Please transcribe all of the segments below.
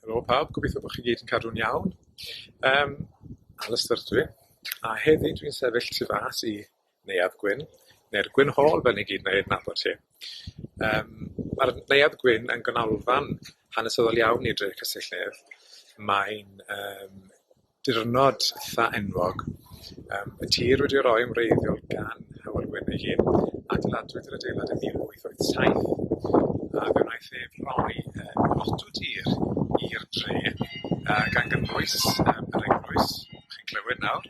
Helo pawb, gobeithio bod chi gyd yn cadw'n iawn. Alistair dwi, a heddi dwi'n sefyll tu fas i Neuadd Gwyn, neu'r Gwyn Hall fel ni gyd neu adnabod chi. Mae'r Neuadd Gwyn yn gynalfan hanesyddol iawn i dref Castell-nedd. Mae'n dirnod eitha enwog. Y tir wedi roi ymreiddiol gan Hywel Gwyn ei hun, adeiladwyd yr adeilad yn 1887. A fe wnaeth ef roi lot o tir i'r dre, gan gynnwys yr eglwys, chi'n clywed nawr,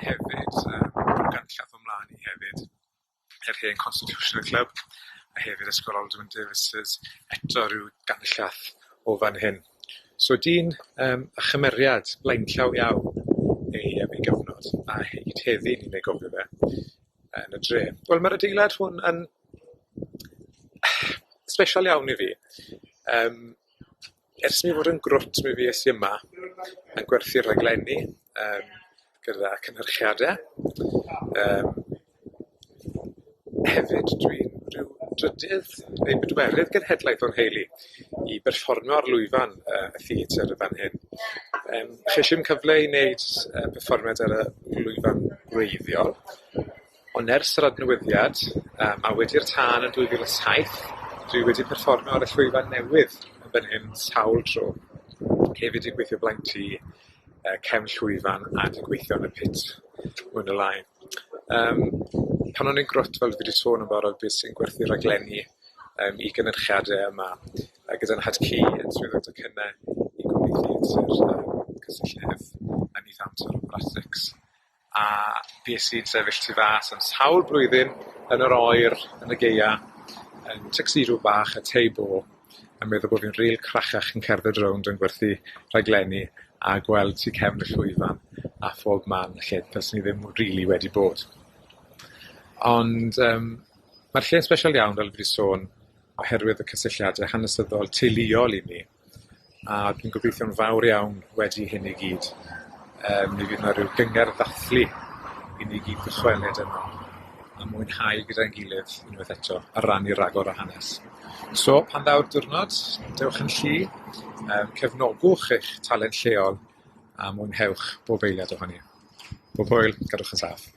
hefyd ganllaeth ymlaen i hefyd yr hen Constitutional Club, a hefyd ysgol Alderman Davies's, eto rhyw ganllaeth o fan hyn. So dyn y chymeriad blaenllaw iawn ei gyfnod, a hyd heddi ni'n ei gofio fe yn y dre. Wel, mae'r adeilad hwn yn sbesial iawn i fi. Ers mi fod yn grwt mi fues i yma yn gwerthu rhaglenni gyda cynhyrchiadau. Hefyd dwi'n rhyw drydydd neu bedwerydd genhedlaeth o'n heili i berfformio ar lwyfan y theatr y fan hyn. Cheisiau cyfle i wneud perfformiad ar y lwyfan gwreiddiol, ond ers yr adnewyddiad a wedi'r tân yn 2007, dwi wedi perfformio ar y llwyfan newydd yn fan hyn sawl tro. Hefyd i gweithio blaen ti cefn llwyfan a di gweithio yn y pit mwyn y lai. Pan o'n i'n grwt fel fi wedi sôn yn barod beth sy'n gwerthu rhaglenni i gynhyrchiadau yma gyda'n hadcu yn swyddog cynnau i gwmni theatr Castell-nedd yn ei amser o bratics. A bues i'n sefyll tu fas am sawl blwyddyn yn yr oer, yn y gaea, yn tuxedo bach a teibo, a meddwl bod fi'n ril crachach yn cerdded rownd yn gwerthu rhaglenni a gweld tu cefn y llwyfan a phob man lle fel ni ddim rili wedi bod. Ond mae'r lle'n sbesial iawn fel fi wedi sôn oherwydd y cysylltiadau hanesyddol teuluol i mi, a dwi'n gobeithio'n fawr iawn wedi hyn i gyd. Mi fydd yna rhyw gyngerdd dathlu i ni gyd ddychwelyd yno a mwynhau gyda'n gilydd unwaith eto ar rannu ragor o hanes. So, pan ddaw'r diwrnod, dewch yn lli, cefnogwch eich talent lleol a mwynhewch bob eiliad ohoni. Bob hwyl, gadwch yn saff.